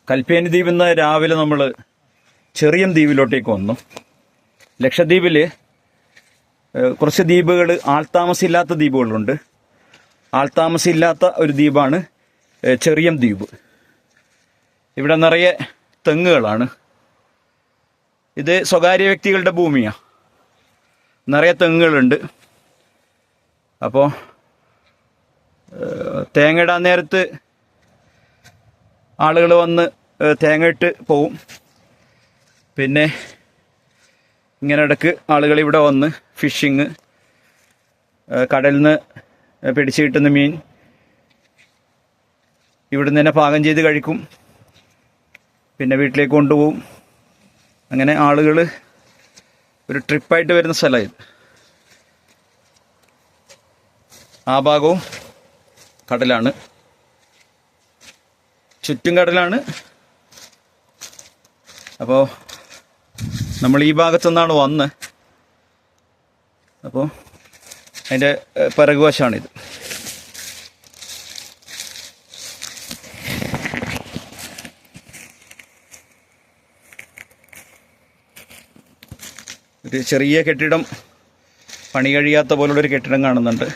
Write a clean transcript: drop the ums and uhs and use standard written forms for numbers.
കൽപ്പേനി ദ്വീപിൽ നിന്ന് രാവിലെ നമ്മൾ ചെറിയം ദ്വീപിലോട്ടേക്ക് വന്നു. ലക്ഷദ്വീപിൽ കുറച്ച് ദ്വീപുകൾ ആൾത്താമസമില്ലാത്ത ദ്വീപുകളുണ്ട്. ആൾത്താമസമില്ലാത്ത ഒരു ദ്വീപാണ് ചെറിയം ദ്വീപ്. ഇവിടെ നിറയെ തെങ്ങുകളാണ്. ഇത് സ്വകാര്യ വ്യക്തികളുടെ ഭൂമിയാണ്. നിറയെ തെങ്ങുകളുണ്ട്. അപ്പോൾ തേങ്ങ ഇടാൻ നേരത്ത് ആളുകൾ വന്ന് തേങ്ങ ഇട്ട് പോവും. പിന്നെ ഇങ്ങനെ ഇടയ്ക്ക് ആളുകൾ ഇവിടെ വന്ന് ഫിഷിങ്, കടലിൽ നിന്ന് പിടിച്ച് കിട്ടുന്ന മീൻ ഇവിടുന്ന് തന്നെ പാകം ചെയ്ത് കഴിക്കും. പിന്നെ വീട്ടിലേക്ക് കൊണ്ടുപോകും. അങ്ങനെ ആളുകൾ ഒരു ട്രിപ്പായിട്ട് വരുന്ന സ്ഥലമാണ് ഇത്. ആ ഭാഗവും കടലാണ്, ചുറ്റും കടലാണ്. അപ്പോൾ നമ്മൾ ഈ ഭാഗത്തുനിന്നാണ് വന്നത്. അപ്പോൾ അതിൻ്റെ പിറകുവശമാണിത്. ഒരു ചെറിയ കെട്ടിടം, പണി കഴിയാത്ത പോലുള്ളൊരു കെട്ടിടം കാണുന്നുണ്ട്.